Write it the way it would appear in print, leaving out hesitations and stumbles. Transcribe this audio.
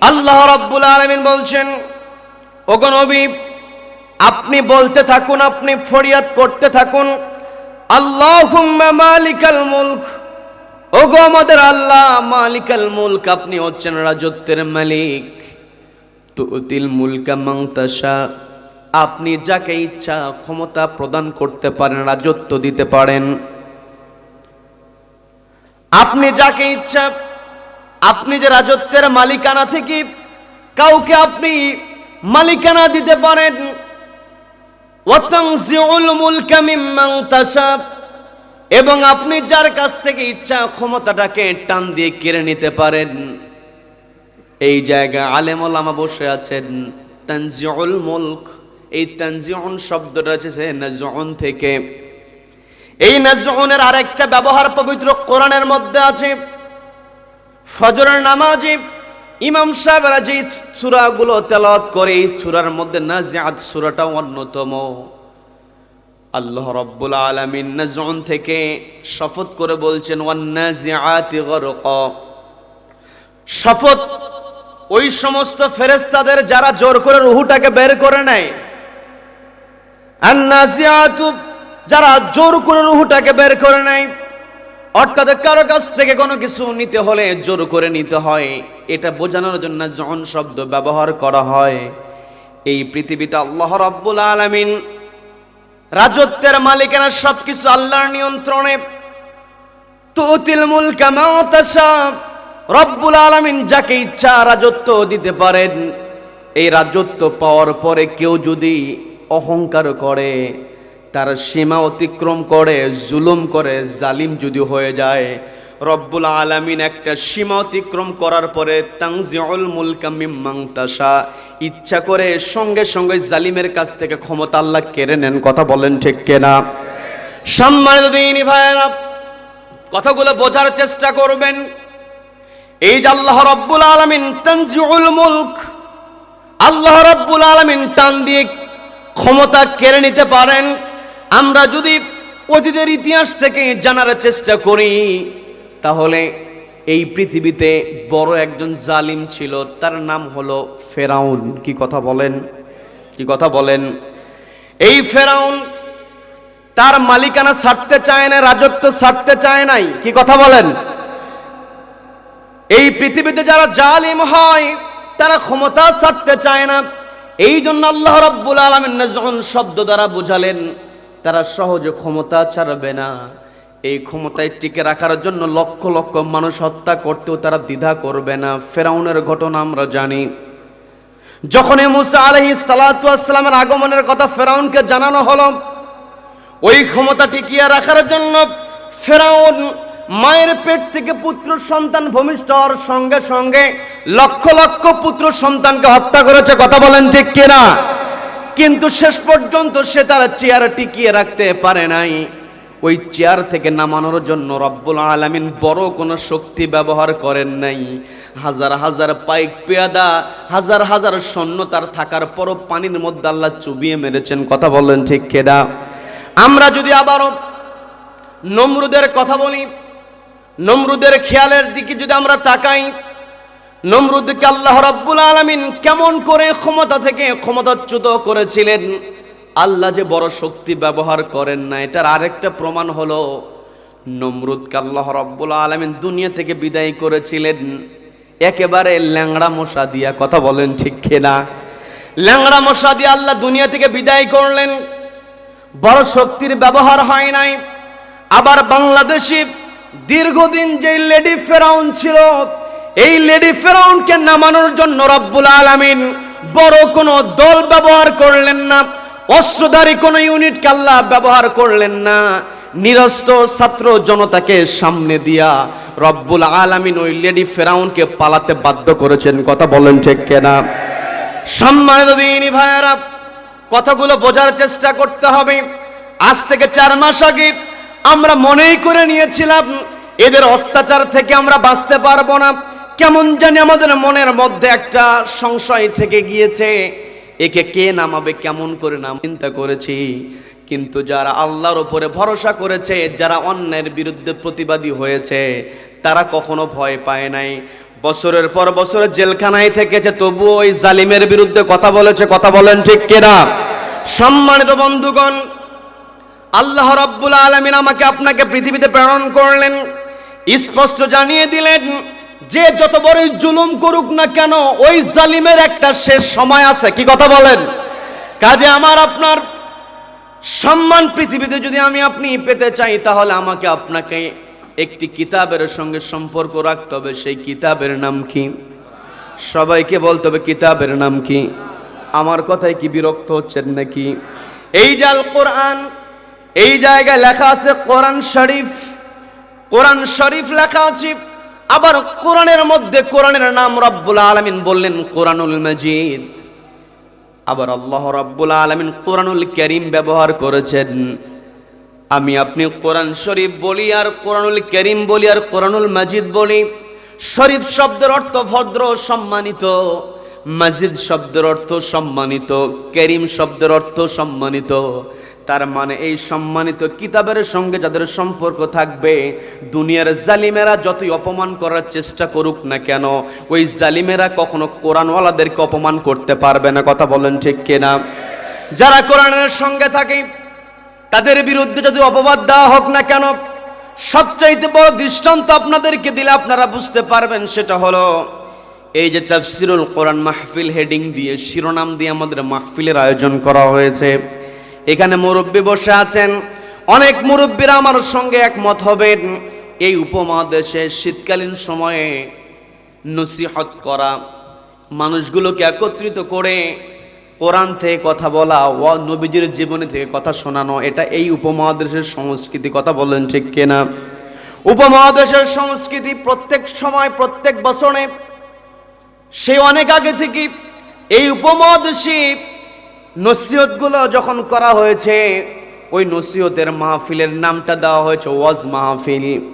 আল্লাহ রাব্বুল আলামিন বলছেন, ওগো নবী আপনি বলতে থাকুন, আপনি ফরিয়াদ করতে থাকুন, আল্লাহুম্মা মালিকাল মুলক, ওগো আমাদের আল্লাহ মালিকাল মুলক, আপনি হচ্ছেন রাজত্বের মালিক। তুতিল মুলকা মান তাশা, আপনি যাকে ইচ্ছা ক্ষমতা প্রদান করতে পারেন, রাজত্ব দিতে পারেন। আপনি যাকে ইচ্ছা, আপনি যে রাজত্বের মালিকানা থেকে কাউকে আপনি মালিকানা দিতে পারেন। ওয়া তানজিউল মুলকা মিম্মান তাশা, এবং আপনি যার কাছ থেকে ইচ্ছা ক্ষমতাটাকে টান দিয়ে কেড়ে নিতে পারেন। এই জায়গায় আলেম ওলামা বসে আছেন। তানজিউল মুলক, এই তানজিউন শব্দটা এসেছে নাজউন থেকে। এই নাজউনের আরেকটা ব্যবহার পবিত্র কোরআনের মধ্যে আছে। ফজরের নামাজে ইমাম সাহেবরা যে সূরাগুলো তেলাওয়াত করে, এই সূরার মধ্যে নাজিআত সূরাটা অন্যতম। আল্লাহ রাব্বুল আলামিন নাজউন থেকে শপথ করে বলছেন, ওয়ান নাজিআতি গরকা, শপথ ওই সমস্ত ফেরেশতাদের যারা জোর করে রূহটাকে বের করে নেয়। আন নাজিআতু, যারা জোর করে রূহটাকে বের করে নেয়, অর্থাৎ কারো কাছ থেকে কোনো কিছু নিতে হলে জোর করে নিতে হয়, এটা বোঝানোর জন্য নাজউন শব্দ ব্যবহার করা হয়। এই পৃথিবীতে আল্লাহ রাব্বুল আলামিন রাজত্বের মালিকানা, সবকিছু আল্লাহর নিয়ন্ত্রণে। তুতিল মুলকা মান তাশা, রব্বুল আলামিন যাকে ইচ্ছা রাজত্ব দিতে পারেন। এই রাজত্ব পাওয়ার পরে কেউ যদি অহংকার করে, তার সীমা অতিক্রম করে, জুলুম করে, জালিম যদি হয়ে যায়, রব্বুল আলামিন একটা সীমা অতিক্রম করার পরে তানজিউল মুলকা মিম্মান তাশা, ইচ্ছা করে সঙ্গে সঙ্গে জালিমের কাছ থেকে ক্ষমতা আল্লাহ কেড়ে নেন। কথা বলেন ঠিক কিনা? সম্মানিত দিনী ভাইরা, কথাগুলো বোঝার চেষ্টা করবেন। এই যে আল্লাহ রাব্বুল আলামিন তানজিউল মুলক, আল্লাহ রাব্বুল আলামিন টান দিয়ে ক্ষমতা কেড়ে নিতে পারেন। আমরা যদি অতীতের ইতিহাস থেকে জানার চেষ্টা করি, তাহলে এই পৃথিবীতে বড় একজন জালিম ছিল, তার নাম হলো ফেরাউন। কি কথা বলেন? কি কথা বলেন? এই ফেরাউন তার মালিকানা ছাড়তে চায় না, রাজত্ব ছাড়তে চায় নাই। কি কথা বলেন? এই পৃথিবীতে যারা জালিম হয় তারা ক্ষমতা ছাড়তে চায় না। এই জন্য আল্লাহ রাব্বুল আলামিন নাজউন শব্দ দ্বারা বুঝালেন তারা সহজে ক্ষমতা ছাড়বে না। এই ক্ষমতায় টিকে রাখার জন্য লক্ষ লক্ষ মানুষ হত্যা করতেও তারা দ্বিধা করবে না। ফেরাউনের ঘটনা আমরা জানি। যখন মুসা আলাইহিস সালাতু ওয়াস সালামের আগমনের কথা ফেরাউনকে জানানো হলো, ওই ক্ষমতা টিকিয়ে রাখার জন্য ফেরাউন মায়ের পেট থেকে পুত্র সন্তান ভূমিষ্ঠ হওয়ার সঙ্গে সঙ্গে লক্ষ লক্ষ পুত্র সন্তানকে হত্যা করেছে। কথা বলেন ঠিক কিনা? কিন্তু শেষ পর্যন্ত সে তার চেয়ার টিকিয়ে রাখতে পারে নাই। ওই চেয়ার থেকে নামানোর জন্য রব্বুল আলামিন বড় কোনো শক্তি ব্যবহার করেন নাই। হাজার হাজার পাইক পেয়াদা, হাজার হাজার সৈন্য তার থাকার পরও পানির মধ্যে আল্লাহ চুবিয়ে মেরেছেন। কথা বলেন ঠিক কিনা? আমরা যদি আবারও নমরুদের কথা বলি, নমরুদের খেয়ালের দিকে যদি আমরা তাকাই, নমরুদকে আল্লাহ রাব্বুল আলামিন কেমন করে ক্ষমতা থেকে ক্ষমতাচ্যুত করেছিলেন। আল্লাহ যে বড় শক্তি ব্যবহার করেন না, এটার আরেকটা প্রমাণ হলো নমরুদকে আল্লাহ রাব্বুল আলামিন দুনিয়া থেকে বিদায় করেছিলেন একেবারে ল্যাংড়া মশা দিয়া। কথা বলেন ঠিক কিনা? ল্যাংড়া মশা দিয়ে আল্লাহ দুনিয়া থেকে বিদায় করলেন। বড় শক্তির ব্যবহার হয় নাই। আবার বাংলাদেশে দীর্ঘদিন যে লেডি ফেরাউন ছিল, এই লেডি ফেরাউনকে নামানোর জন্য রব্বুল আলামিন বড় কোনো দল ব্যবহার করলেন না, অস্ত্রধারী কোনো ইউনিটকে আল্লাহ ব্যবহার করলেন না। নিরস্ত্র ছাত্র জনতাকে সামনে দিয়া রব্বুল আলামিন ওই লেডি ফেরাউনকে পালাতে বাধ্য করেছেন। কথা বলেন ঠিক কিনা? সম্মানিত দিনী ভাইয়েরা, কথাগুলো বোঝার চেষ্টা করতে হবে। আজ থেকে 4 মাস আগে আমরা মনেই করে নিয়েছিলাম এদের অত্যাচার থেকে আমরা বাঁচতে পারবো না। কেমন জানি আমাদের মনের মধ্যে একটা সংশয় থেকে গিয়েছে, একে কে নামাবে, কেমন করে নাম চিন্তা করেছি। কিন্তু যারা আল্লাহর উপরে ভরসা করেছে, যারা অন্যায়ের বিরুদ্ধে প্রতিবাদী হয়েছে, তারা কখনো ভয় পায় নাই। বছরের পর বছর জেলখানায় থেকেছে, তবুও ওই জালিমের বিরুদ্ধে কথা বলেছে। কথা বলেন ঠিক কিনা? সম্মানিত বন্ধুগণ, আল্লাহ রাব্বুল আলামিন আমাকে আপনাকে পৃথিবীতে প্রেরণ করলেন, স্পষ্ট জানিয়ে দিলেন যে যত বড়ই জুলুম করুক না কেন ওই জালিমের একটা শেষ সময় আছে। কি কথা বলেন? কাজে আমার আপনার সম্মান পৃথিবীতে যদি আমি আপনি পেতে চাই, তাহলে আমাকে আপনাকে একটি কিতাবের সঙ্গে সম্পর্ক রাখতে হবে। সেই কিতাবের নাম কি? সবাইকে বলতে হবে কিতাবের নাম কি? আমার কথায় কি বিরক্ত হচ্ছেন নাকি? এই যে আল কোরআন, এই জায়গায় লেখা আছে কোরআন শরীফ। কোরআন শরীফ লেখা আছে, আবার কোরআনের মধ্যে কোরআনের নাম রব্বুল আলামিন বললেন কোরআনুল মাজিদ। আবার আল্লাহ রাব্বুল আলামিন কোরআনুল কারীম ব্যবহার করেছেন। আমি আপনি কোরআন শরীফ বলি আর কোরআনুল কারীম বলি আর কোরআনুল মাজিদ বলি। শরীফ শব্দের অর্থ ভদ্র, সম্মানিত। মাজিদ শব্দের অর্থ সম্মানিত। কারীম শব্দের অর্থ সম্মানিত। তার মানে এই সম্মানিত কিতাবের সঙ্গে যাদের সম্পর্ক থাকবে, দুনিয়ার জালিমেরা যতই অপমান করার চেষ্টা করুক না কেন, ওই জালিমেরা কখনো কোরআনওয়ালাদেরকে অপমান করতে পারবে না। কথা বলেন ঠিক কিনা? যারা কোরআনের সঙ্গে থাকে তাদের বিরুদ্ধে যদি অপবাদ দেওয়া হোক না কেন, সবচাইতে বড় দৃষ্টান্ত আপনাদেরকে দিলে আপনারা বুঝতে পারবেন। সেটা হলো এই যে তাফসিরুল কোরআন মাহফিল হেডিং দিয়ে, শিরোনাম দিয়ে আমাদের মাহফিলের আয়োজন করা হয়েছে। এখানে মুরব্বী বসে আছেন, অনেক মুরব্বীরা আমার সঙ্গে একমত হবেন। এই উপমহাদেশে শীতকালীন সময়ে নসিহত করা, মানুষগুলোকে একত্রিত করে কোরআন থেকে কথা বলা ও নবীজির জীবনী থেকে কথা শোনানো, এটা এই উপমহাদেশের সংস্কৃতি। কথা বলেন ঠিক কিনা? উপমহাদেশের সংস্কৃতি প্রত্যেক সময়, প্রত্যেক বছরে, সেই অনেক আগে থেকে এই উপমহাদেশে নসিহতগুলো যখন করা হয়েছে, ওই নসিহতের মাহফিলের নামটা দেওয়া হয়েছে ওয়াজ মাহফিল।